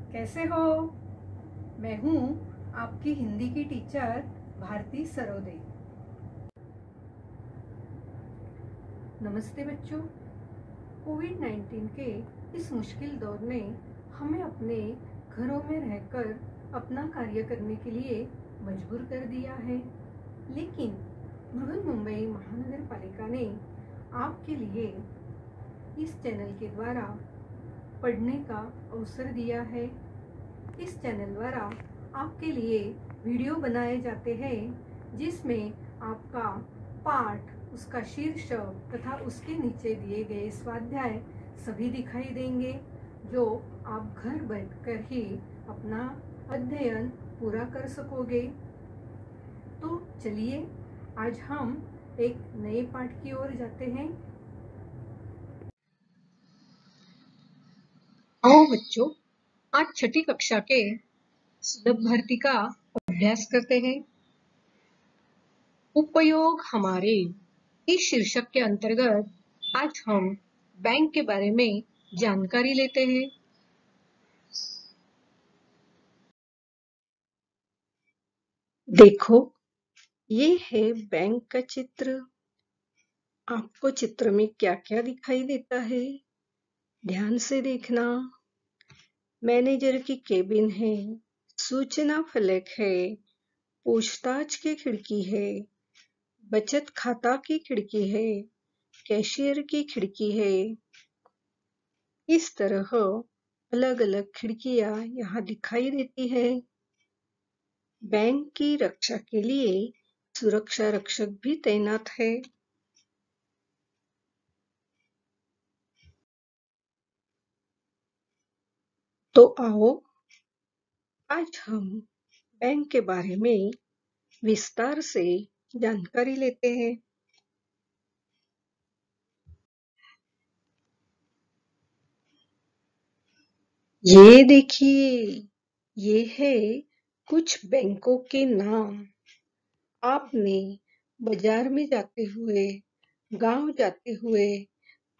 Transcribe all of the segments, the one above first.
कैसे हो? मैं हूँ आपकी हिंदी की टीचर भारती सरोदे। नमस्ते बच्चों। कोविड-19 के इस मुश्किल दौर ने हमें अपने घरों में रहकर अपना कार्य करने के लिए मजबूर कर दिया है, लेकिन बृहन्मुंबई महानगर पालिका ने आपके लिए इस चैनल के द्वारा पढ़ने का अवसर दिया है। इस चैनल द्वारा आपके लिए वीडियो बनाए जाते हैं जिसमें आपका पाठ, उसका शीर्षक तथा उसके नीचे दिए गए स्वाध्याय सभी दिखाई देंगे, जो आप घर बैठकर ही अपना अध्ययन पूरा कर सकोगे। तो चलिए आज हम एक नए पाठ की ओर जाते हैं। आओ बच्चों, आज छठी कक्षा के सुलभ भारती का अभ्यास करते हैं। उपयोग हमारे इस शीर्षक के अंतर्गत आज हम बैंक के बारे में जानकारी लेते हैं। देखो, ये है बैंक का चित्र। आपको चित्र में क्या क्या दिखाई देता है, ध्यान से देखना। मैनेजर की केबिन है, सूचना फलक है, पूछताछ की खिड़की है, बचत खाता की खिड़की है, कैशियर की खिड़की है। इस तरह अलग अलग खिड़कियां यहाँ दिखाई देती है। बैंक की रक्षा के लिए सुरक्षा रक्षक भी तैनात है। तो आओ आज हम बैंक के बारे में विस्तार से जानकारी लेते हैं। ये देखिए, ये है कुछ बैंकों के नाम। आपने बाजार में जाते हुए, गांव जाते हुए,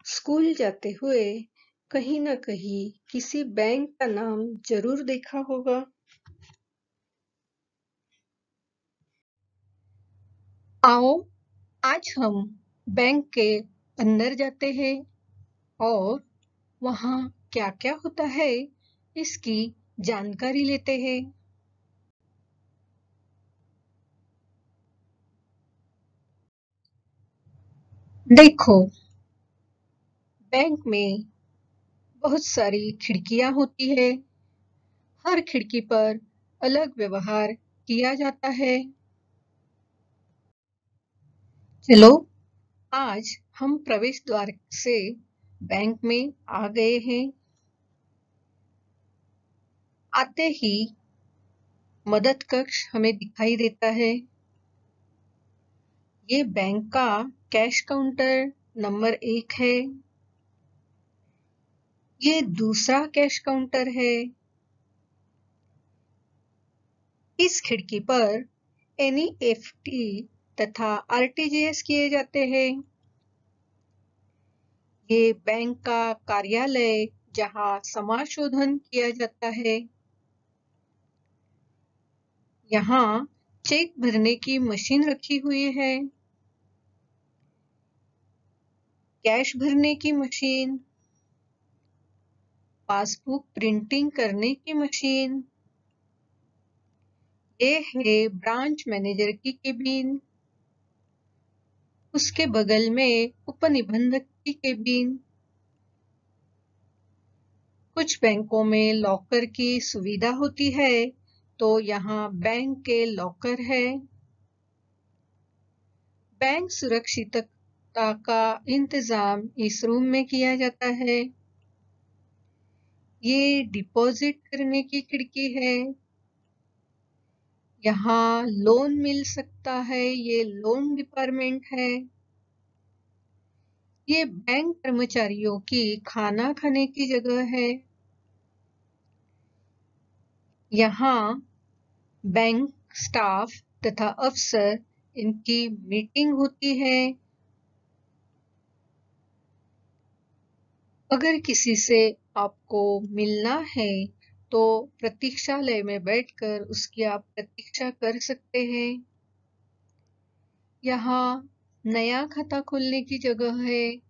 स्कूल जाते हुए कहीं ना कहीं किसी बैंक का नाम जरूर देखा होगा। आओ आज हम बैंक के अंदर जाते हैं और वहाँ क्या क्या होता है इसकी जानकारी लेते हैं। देखो, बैंक में बहुत सारी खिड़कियां होती है। हर खिड़की पर अलग व्यवहार किया जाता है। चलो आज हम प्रवेश द्वार से बैंक में आ गए हैं। आते ही मदद कक्ष हमें दिखाई देता है। ये बैंक का कैश काउंटर नंबर 1 है। ये दूसरा कैश काउंटर है। इस खिड़की पर एनईएफटी तथा आरटीजीएस किए जाते हैं। ये बैंक का कार्यालय जहां समाशोधन किया जाता है। यहाँ चेक भरने की मशीन रखी हुई है, कैश भरने की मशीन, पासबुक प्रिंटिंग करने की मशीन। ये है ब्रांच मैनेजर की केबिन। उसके बगल में उपनिबंधक की केबिन। कुछ बैंकों में लॉकर की सुविधा होती है, तो यहाँ बैंक के लॉकर है। बैंक सुरक्षितता का इंतजाम इस रूम में किया जाता है। ये डिपॉजिट करने की खिड़की है। यहाँ लोन मिल सकता है, ये लोन डिपार्टमेंट है। ये बैंक कर्मचारियों की खाना खाने की जगह है। यहाँ बैंक स्टाफ तथा अफसर इनकी मीटिंग होती है। अगर किसी से आपको मिलना है तो प्रतीक्षालय में बैठकर उसकी आप प्रतीक्षा कर सकते हैं। यहाँ नया खाता खोलने की जगह है।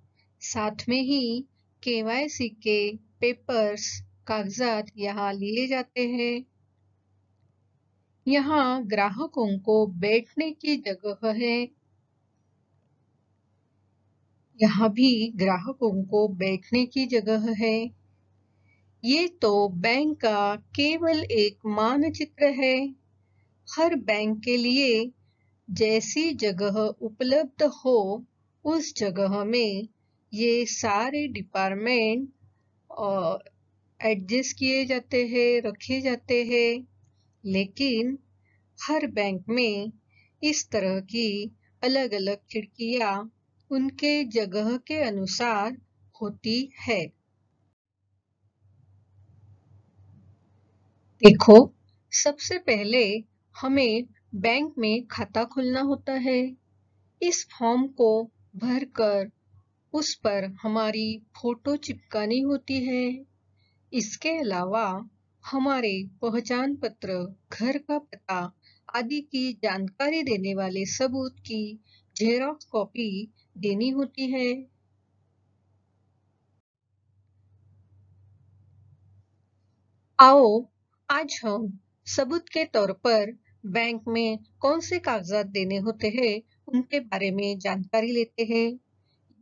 साथ में ही केवाईसी के पेपर्स, कागजात यहाँ लिए जाते हैं। यहाँ ग्राहकों को बैठने की जगह है। यहाँ भी ग्राहकों को बैठने की जगह है। ये तो बैंक का केवल एक मानचित्र है। हर बैंक के लिए जैसी जगह उपलब्ध हो उस जगह में ये सारे डिपार्टमेंट एडजस्ट किए जाते हैं, रखे जाते हैं। लेकिन हर बैंक में इस तरह की अलग-अलग खिड़कियां उनके जगह के अनुसार होती है। देखो, सबसे पहले हमें बैंक में खाता खोलना होता है। इस फॉर्म को भरकर उस पर हमारी फोटो चिपकानी होती है। इसके अलावा हमारे पहचान पत्र, घर का पता आदि की जानकारी देने वाले सबूत की जेरॉक्स कॉपी देनी होती है। आओ आज हम सबूत के तौर पर बैंक में कौन से कागजात देने होते हैं उनके बारे में जानकारी लेते हैं।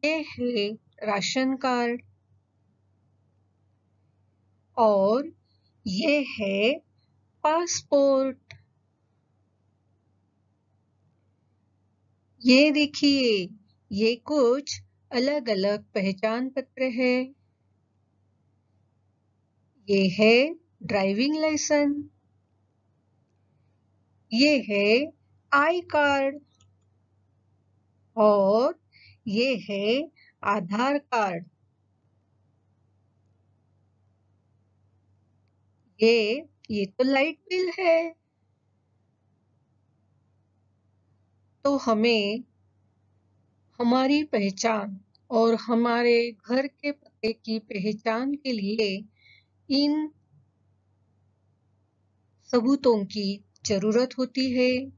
ये है राशन कार्ड और ये है पासपोर्ट। ये देखिए, ये कुछ अलग-अलग पहचान पत्र है। ये है ड्राइविंग लाइसेंस। ये है आई कार्ड और ये है आधार कार्ड। ये तो लाइट बिल है। तो हमें हमारी पहचान और हमारे घर के पते की पहचान के लिए इन सबूतों की जरूरत होती है।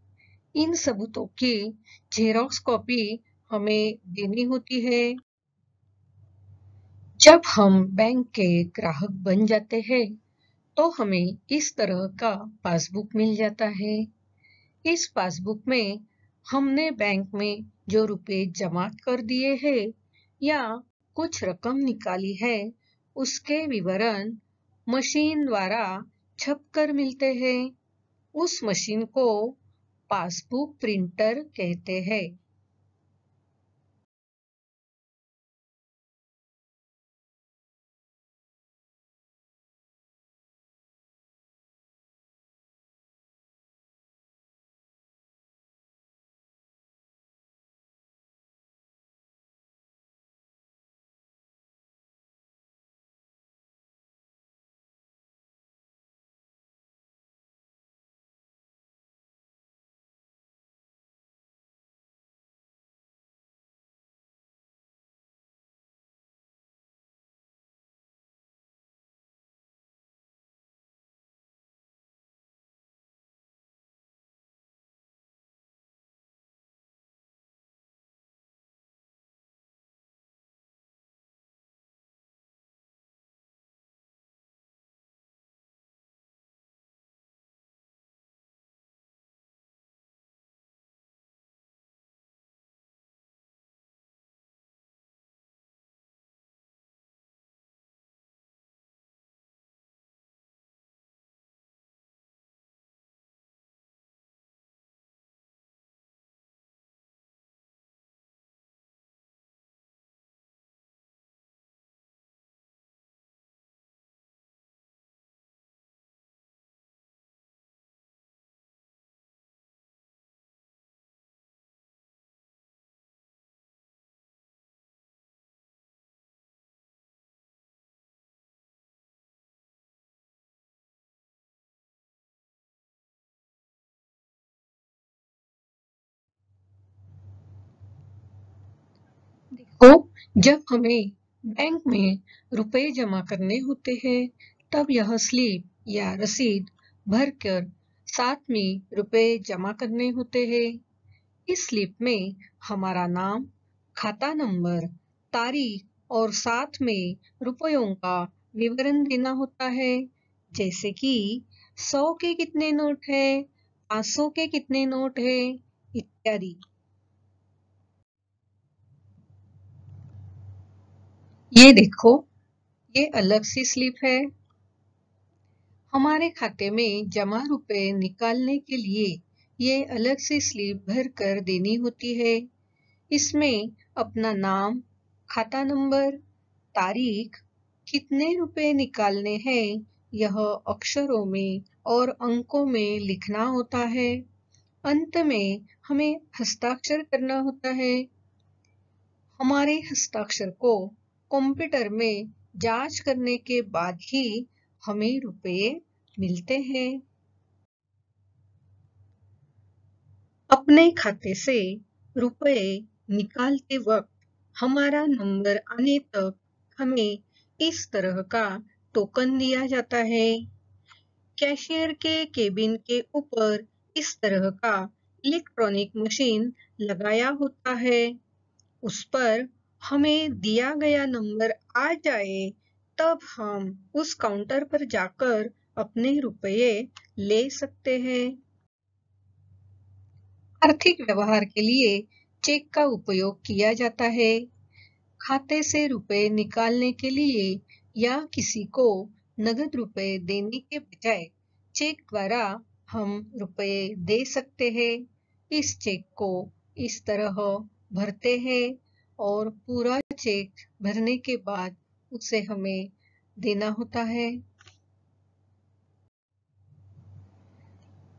इन सबूतों की जेरॉक्स कॉपी हमें देनी होती है। जब हम बैंक के ग्राहक बन जाते हैं, तो हमें इस तरह का पासबुक मिल जाता है। इस पासबुक में हमने बैंक में जो रुपए जमा कर दिए हैं या कुछ रकम निकाली है, उसके विवरण मशीन द्वारा छपकर मिलते हैं। उस मशीन को पासबुक प्रिंटर कहते हैं। देखो, जब हमें बैंक में रुपए जमा करने होते हैं, तब यह स्लिप या रसीद भरकर साथ में रुपए जमा करने होते हैं। इस स्लिप में हमारा नाम, खाता नंबर, तारीख और साथ में रुपयों का विवरण देना होता है, जैसे कि 100 के कितने नोट है, 500 के कितने नोट है इत्यादि। ये देखो, ये अलग सी स्लिप है। हमारे खाते में जमा रुपए निकालने के लिए ये अलग से स्लिप भर कर देनी होती है। इसमें अपना नाम, खाता नंबर, तारीख, कितने रुपए निकालने हैं यह अक्षरों में और अंकों में लिखना होता है। अंत में हमें हस्ताक्षर करना होता है। हमारे हस्ताक्षर को कंप्यूटर में जांच करने के बाद ही हमें रुपए मिलते हैं। अपने खाते से रुपए निकालते वक्त हमारा नंबर आने तक हमें इस तरह का टोकन दिया जाता है। कैशियर के केबिन के ऊपर इस तरह का इलेक्ट्रॉनिक मशीन लगाया होता है। उस पर हमें दिया गया नंबर आ जाए तब हम उस काउंटर पर जाकर अपने रुपए ले सकते हैं। आर्थिक व्यवहार के लिए चेक का उपयोग किया जाता है। खाते से रुपए निकालने के लिए या किसी को नगद रुपए देने के बजाय चेक द्वारा हम रुपए दे सकते हैं। इस चेक को इस तरह भरते हैं और पूरा चेक भरने के बाद उसे हमें देना होता है।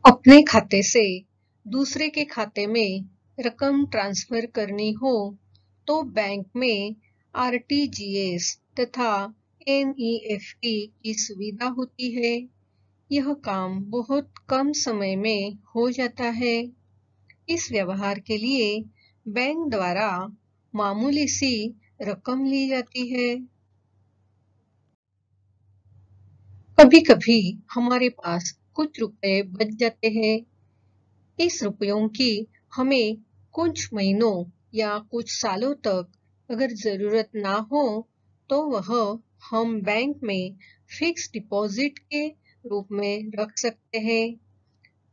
अपने खाते से दूसरे के खाते में रकम ट्रांसफर करनी हो तो बैंक में आरटीजीएस तथा एनईएफटी की सुविधा होती है। यह काम बहुत कम समय में हो जाता है। इस व्यवहार के लिए बैंक द्वारा मामूली सी रकम ली जाती है। कभी-कभी हमारे पास कुछ रुपए बच जाते हैं। इस रुपयों की हमें कुछ महीनों या कुछ सालों तक अगर जरूरत ना हो तो वह हम बैंक में फिक्स डिपॉजिट के रूप में रख सकते हैं।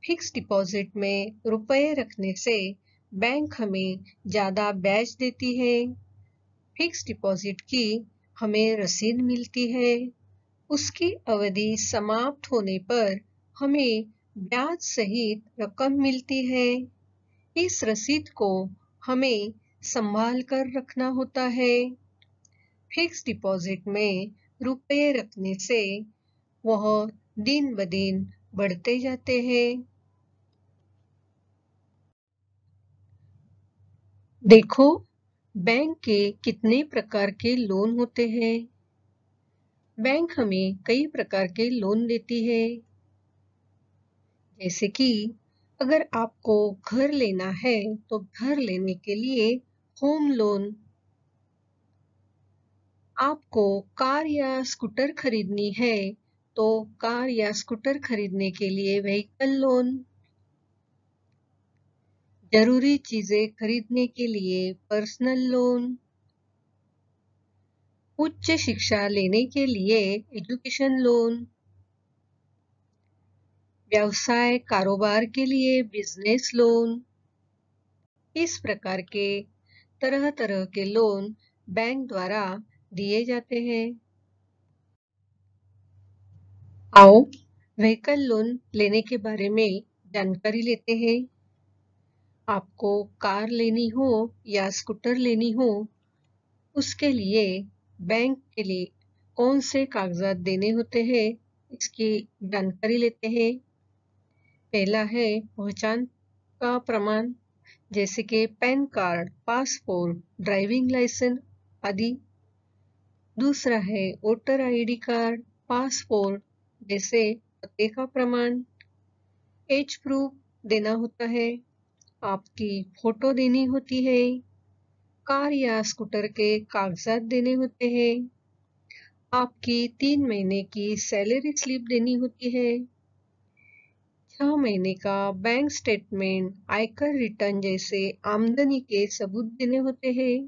फिक्स डिपॉजिट में रुपए रखने से बैंक हमें ज्यादा ब्याज देती है। फिक्स डिपॉजिट की हमें रसीद मिलती है। उसकी अवधि समाप्त होने पर हमें ब्याज सहित रकम मिलती है। इस रसीद को हमें संभाल कर रखना होता है। फिक्स डिपॉजिट में रुपए रखने से वह दिन ब दिन बढ़ते जाते हैं। देखो, बैंक के कितने प्रकार के लोन होते हैं। बैंक हमें कई प्रकार के लोन देती है। जैसे कि अगर आपको घर लेना है तो घर लेने के लिए होम लोन, आपको कार या स्कूटर खरीदनी है तो कार या स्कूटर खरीदने के लिए व्हीकल लोन, जरूरी चीजें खरीदने के लिए पर्सनल लोन, उच्च शिक्षा लेने के लिए एजुकेशन लोन, व्यवसाय कारोबार के लिए बिजनेस लोन। इस प्रकार के तरह तरह के लोन बैंक द्वारा दिए जाते हैं। आओ व्हीकल लोन लेने के बारे में जानकारी लेते हैं। आपको कार लेनी हो या स्कूटर लेनी हो, उसके लिए बैंक के लिए कौन से कागजात देने होते हैं इसकी जानकारी लेते हैं। पहला है पहचान का प्रमाण, जैसे कि PAN card, passport, driving licence आदि। दूसरा है वोटर आईडी कार्ड, पासपोर्ट जैसे पते का प्रमाण, एज प्रूफ देना होता है, आपकी फोटो देनी होती है, कार या स्कूटर के कागजात देने होते हैं, आपकी 3 महीने की सैलरी स्लिप देनी होती है। 6 महीने का बैंक स्टेटमेंट, आयकर रिटर्न जैसे आमदनी के सबूत देने होते हैं।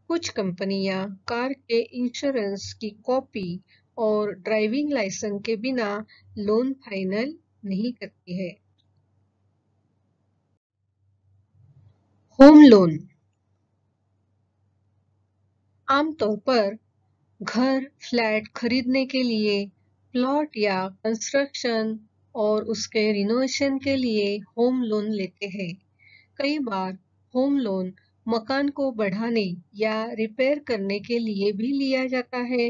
कुछ कंपनियां कार के इंश्योरेंस की कॉपी और ड्राइविंग लाइसेंस के बिना लोन फाइनल नहीं करती है। होम लोन आमतौर पर घर, फ्लैट खरीदने के लिए, प्लॉट या कंस्ट्रक्शन और उसके रिनोवेशन के लिए होम लोन लेते हैं। कई बार होम लोन मकान को बढ़ाने या रिपेयर करने के लिए भी लिया जाता है।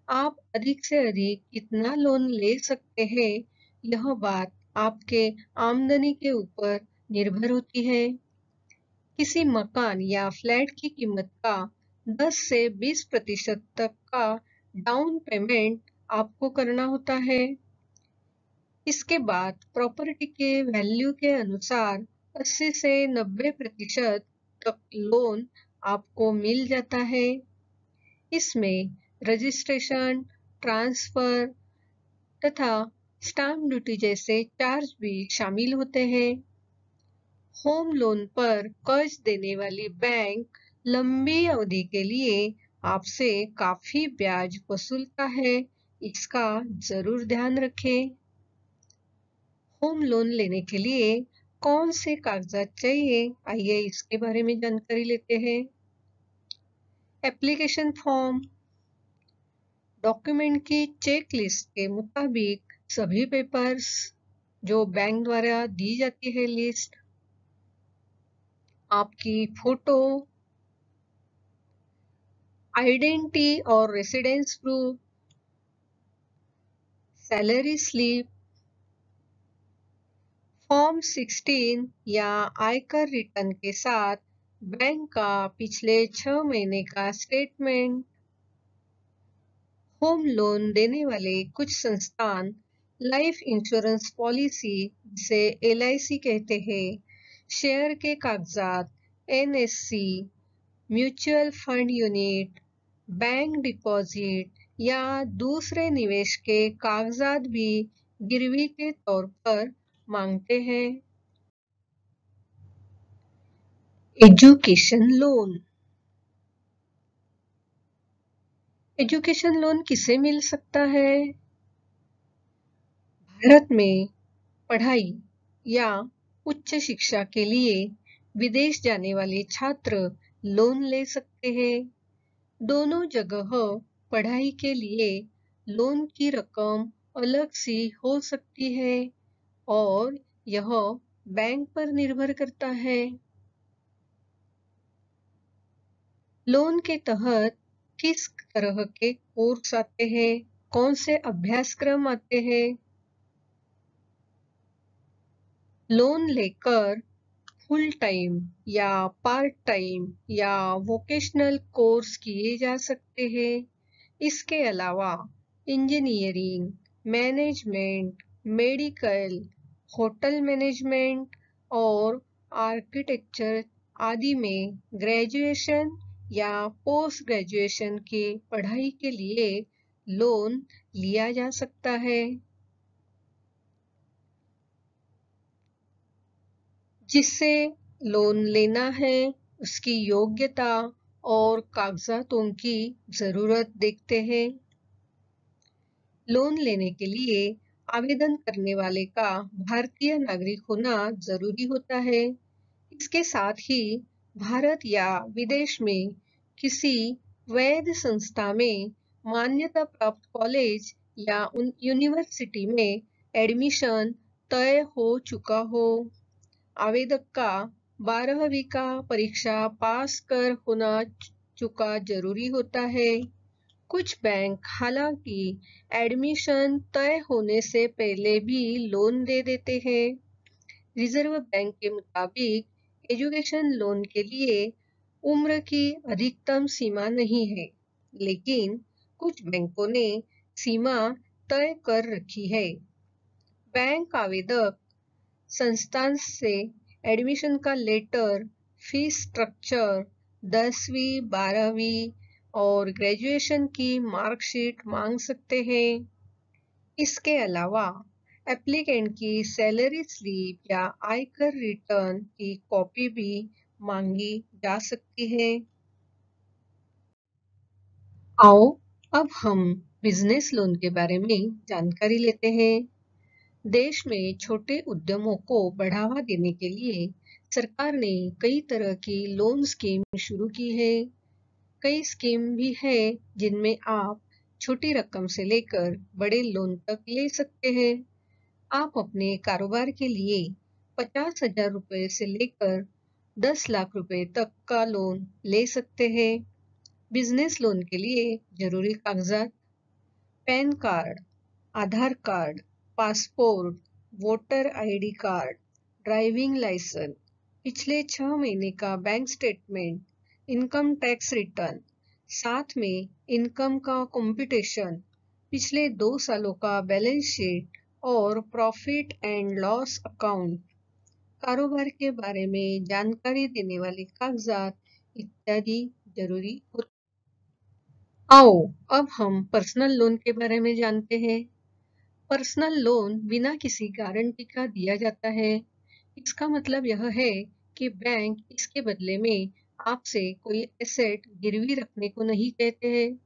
आप अधिक से अधिक कितना लोन ले सकते हैं, यह बात आपके आमदनी के ऊपर निर्भर होती है। किसी मकान या फ्लैट की कीमत का 10 से 20% तक का डाउन पेमेंट आपको करना होता है। इसके बाद प्रॉपर्टी के वैल्यू के अनुसार 80 से 90% तक लोन आपको मिल जाता है। इसमें रजिस्ट्रेशन, ट्रांसफर तथा स्टाम्प ड्यूटी जैसे चार्ज भी शामिल होते हैं। होम लोन पर कर्ज देने वाली बैंक लंबी अवधि के लिए आपसे काफी ब्याज वसूलता है, इसका जरूर ध्यान रखें। होम लोन लेने के लिए कौन से कागजात चाहिए, आइए इसके बारे में जानकारी लेते हैं। एप्लीकेशन फॉर्म, डॉक्यूमेंट की चेक लिस्ट के मुताबिक सभी पेपर्स जो बैंक द्वारा दी जाती है लिस्ट, आपकी फोटो, आइडेंटिटी और residence proof, salary slip, form 16 या आयकर रिटर्न के साथ बैंक का पिछले 6 महीने का स्टेटमेंट। होम लोन देने वाले कुछ संस्थान लाइफ इंश्योरेंस पॉलिसी, जिसे LIC कहते हैं, शेयर के कागजात, NSC, mutual fund unit, bank deposit या दूसरे निवेश के कागजात भी गिरवी के तौर पर मांगते हैं। एजुकेशन लोन, एजुकेशन लोन किसे मिल सकता है? भारत में पढ़ाई या उच्च शिक्षा के लिए विदेश जाने वाले छात्र लोन ले सकते हैं। दोनों जगह पढ़ाई के लिए लोन की रकम अलग सी हो सकती है और यह बैंक पर निर्भर करता है। लोन के तहत किस तरह के कोर्स आते हैं, कौन से अभ्यासक्रम आते हैं? लोन लेकर फुल टाइम या पार्ट टाइम या वोकेशनल कोर्स किए जा सकते हैं। इसके अलावा engineering, management, medical, hotel management और आर्किटेक्चर आदि में ग्रेजुएशन या पोस्ट ग्रेजुएशन की पढ़ाई के लिए लोन लिया जा सकता है। जिससे लोन लेना है उसकी योग्यता और कागजातों की जरूरत देखते हैं। लोन लेने के लिए आवेदन करने वाले का भारतीय नागरिक होना जरूरी होता है। इसके साथ ही भारत या विदेश में किसी वैध संस्था में मान्यता प्राप्त कॉलेज या यूनिवर्सिटी में एडमिशन तय हो चुका हो। आवेदक का 12वीं का परीक्षा पास कर होना चुका जरूरी होता है। कुछ बैंक हालांकि एडमिशन तय होने से पहले भी लोन दे देते हैं। रिजर्व बैंक के मुताबिक एजुकेशन लोन के लिए उम्र की अधिकतम सीमा नहीं है, लेकिन कुछ बैंकों ने सीमा तय कर रखी है। बैंक आवेदक संस्थान से एडमिशन का लेटर, फीस स्ट्रक्चर, 10वीं, 12वीं, और ग्रेजुएशन की मार्कशीट मांग सकते हैं। इसके अलावा एप्लीकेंट की सैलरी स्लिप या आयकर रिटर्न की कॉपी भी मांगी जा सकती है। आओ अब हम बिजनेस लोन के बारे में जानकारी लेते हैं। देश में छोटे उद्यमों को बढ़ावा देने के लिए सरकार ने कई तरह की लोन स्कीम शुरू की है। कई स्कीम भी है जिनमें आप छोटी रकम से लेकर बड़े लोन तक ले सकते हैं। आप अपने कारोबार के लिए 50,000 रुपए से लेकर 10 लाख रुपए तक का लोन ले सकते हैं। बिजनेस लोन के लिए जरूरी कागजात: PAN card, Aadhaar card, passport, voter ID card, driving licence, पिछले 6 महीने का bank statement, income tax return, साथ में इनकम का कंप्यूटेशन, पिछले 2 सालों का बैलेंस शीट और प्रॉफिट एंड लॉस अकाउंट, कारोबार के बारे में जानकारी देने वाले कागजात इत्यादि जरूरी होते हैं। आओ अब हम पर्सनल लोन के बारे में जानते हैं। पर्सनल लोन बिना किसी गारंटी का दिया जाता है। इसका मतलब यह है कि बैंक इसके बदले में आपसे कोई एसेट गिरवी रखने को नहीं कहते हैं।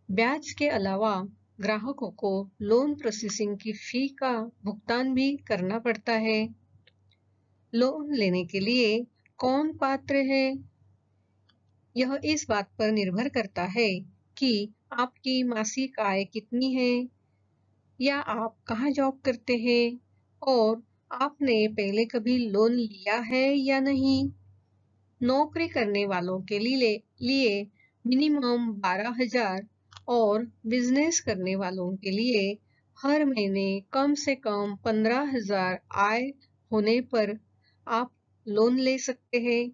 ब्याज के अलावा ग्राहकों को लोन प्रोसेसिंग की फी का भुगतान भी करना पड़ता है। लोन लेने के लिए कौन पात्र है? यह इस बात पर निर्भर करता है कि आपकी मासिक आय कितनी है, या आप कहाँ जॉब करते हैं, और आपने पहले कभी लोन लिया है या नहीं। नौकरी करने वालों के लिए मिनिमम 12,000 और बिजनेस करने वालों के लिए हर महीने कम से कम 15,000 आय होने पर आप लोन ले सकते हैं।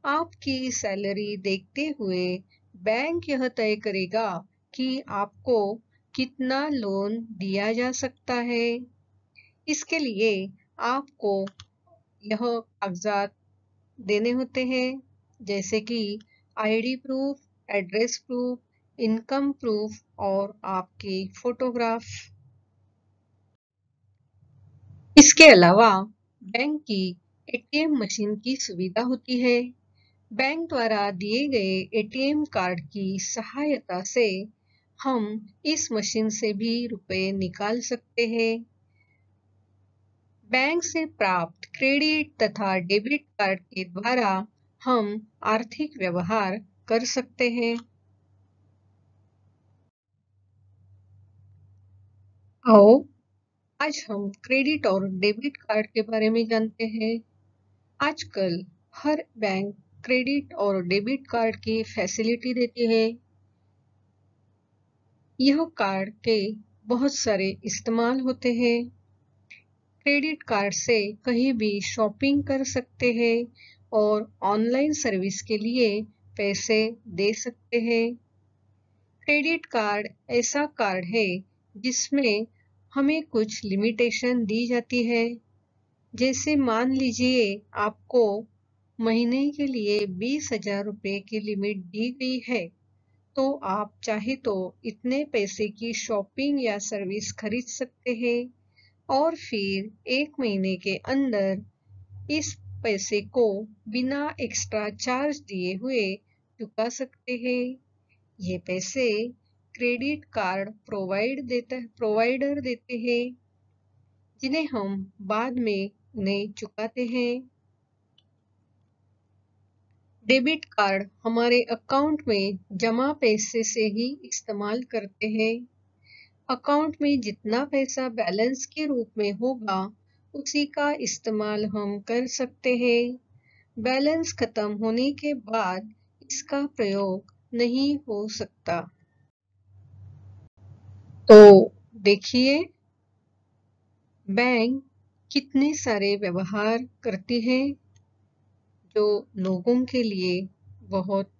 आपकी सैलरी देखते हुए बैंक यह तय करेगा कि आपको कितना लोन दिया जा सकता है। इसके लिए आपको यह कागजात देने होते हैं, जैसे कि ID proof, address proof, income proof और आपकी फोटोग्राफ। इसके अलावा बैंक की एटीएम मशीन की सुविधा होती है। बैंक द्वारा दिए गए एटीएम कार्ड की सहायता से हम इस मशीन से भी रुपए निकाल सकते हैं। बैंक से प्राप्त क्रेडिट तथा डेबिट कार्ड के द्वारा हम आर्थिक व्यवहार कर सकते हैं। आओ आज हम क्रेडिट और डेबिट कार्ड के बारे में जानते हैं। आजकल हर बैंक क्रेडिट और डेबिट कार्ड की फैसिलिटी देती है। यह कार्ड के बहुत सारे इस्तेमाल होते हैं। क्रेडिट कार्ड से कहीं भी शॉपिंग कर सकते हैं और ऑनलाइन सर्विस के लिए पैसे दे सकते हैं। क्रेडिट कार्ड ऐसा कार्ड है जिसमें हमें कुछ लिमिटेशन दी जाती है। जैसे मान लीजिए आपको महीने के लिए 20,000 रुपए की लिमिट दी गई है, तो आप चाहे तो इतने पैसे की शॉपिंग या सर्विस खरीद सकते हैं और फिर 1 महीने के अंदर इस पैसे को बिना एक्स्ट्रा चार्ज दिए हुए चुका सकते हैं। ये पैसे क्रेडिट कार्ड प्रोवाइडर देते हैं, जिन्हें हम बाद में उन्हें चुकाते हैं। डेबिट कार्ड हमारे अकाउंट में जमा पैसे से ही इस्तेमाल करते हैं। अकाउंट में जितना पैसा बैलेंस के रूप में होगा, उसी का इस्तेमाल हम कर सकते हैं। बैलेंस खत्म होने के बाद इसका प्रयोग नहीं हो सकता। तो देखिए, बैंक कितने सारे व्यवहार करती है जो लोगों के लिए बहुत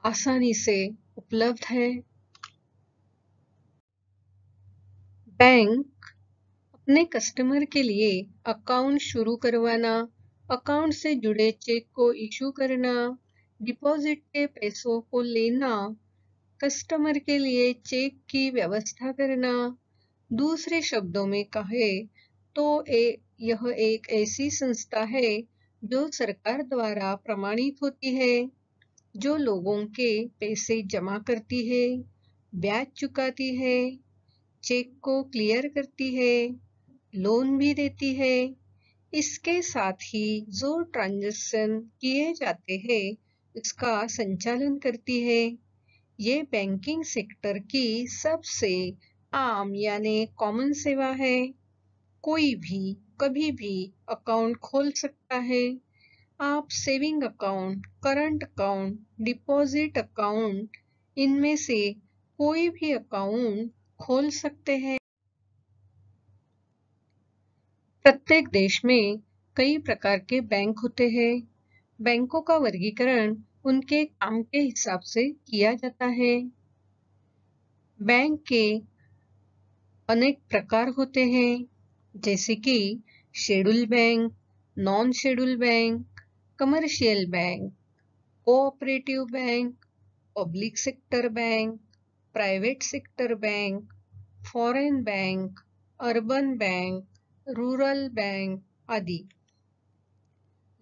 आसानी से उपलब्ध है। बैंक अपने कस्टमर के लिए अकाउंट शुरू करवाना, अकाउंट से जुड़े चेक को इशू करना, डिपॉजिट के पैसों को लेना, कस्टमर के लिए चेक की व्यवस्था करना। दूसरे शब्दों में कहे तो यह एक ऐसी संस्था है जो सरकार द्वारा प्रमाणित होती है, जो लोगों के पैसे जमा करती है, ब्याज चुकाती है, चेक को क्लियर करती है, लोन भी देती है। इसके साथ ही जो ट्रांजैक्शन किए जाते हैं इसका संचालन करती है। ये बैंकिंग सेक्टर की सबसे आम यानी कॉमन सेवा है। कोई भी कभी भी अकाउंट खोल सकता है। आप saving account, current account, deposit account, इनमें से कोई भी अकाउंट खोल सकते हैं। प्रत्येक देश में कई प्रकार के बैंक होते हैं। बैंकों का वर्गीकरण उनके काम के हिसाब से किया जाता है। बैंक के अनेक प्रकार होते हैं, जैसे कि schedule bank, non schedule bank, commercial bank, cooperative bank, public sector bank, private sector bank, foreign bank, urban bank, rural bank आदि।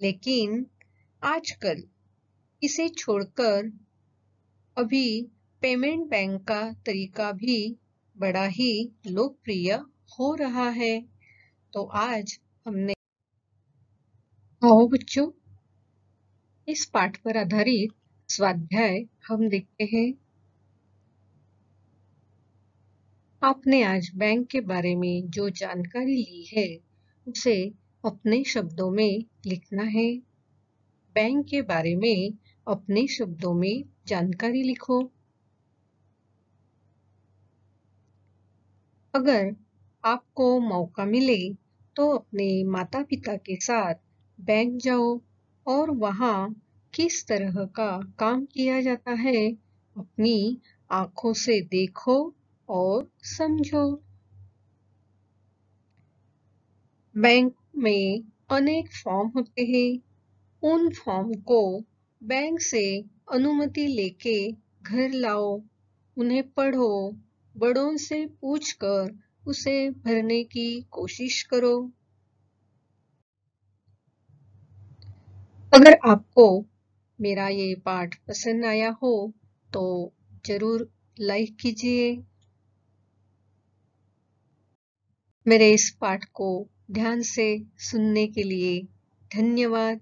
लेकिन आजकल इसे छोड़कर अभी पेमेंट बैंक का तरीका भी बड़ा ही लोकप्रिय हो रहा है। तो आज हमने आओ बच्चों, इस पाठ पर आधारित स्वाध्याय हम देखते हैं। आपने आज बैंक के बारे में जो जानकारी ली है उसे अपने शब्दों में लिखना है। बैंक के बारे में अपने शब्दों में जानकारी लिखो। अगर आपको मौका मिले तो अपने माता पिता के साथ बैंक जाओ और वहाँ किस तरह का काम किया जाता है अपनी आंखों से देखो और समझो। बैंक में अनेक फॉर्म होते हैं। उन फॉर्म को बैंक से अनुमति लेके घर लाओ, उन्हें पढ़ो, बड़ों से पूछकर उसे भरने की कोशिश करो। अगर आपको मेरा ये पाठ पसंद आया हो तो जरूर लाइक कीजिए। मेरे इस पाठ को ध्यान से सुनने के लिए धन्यवाद।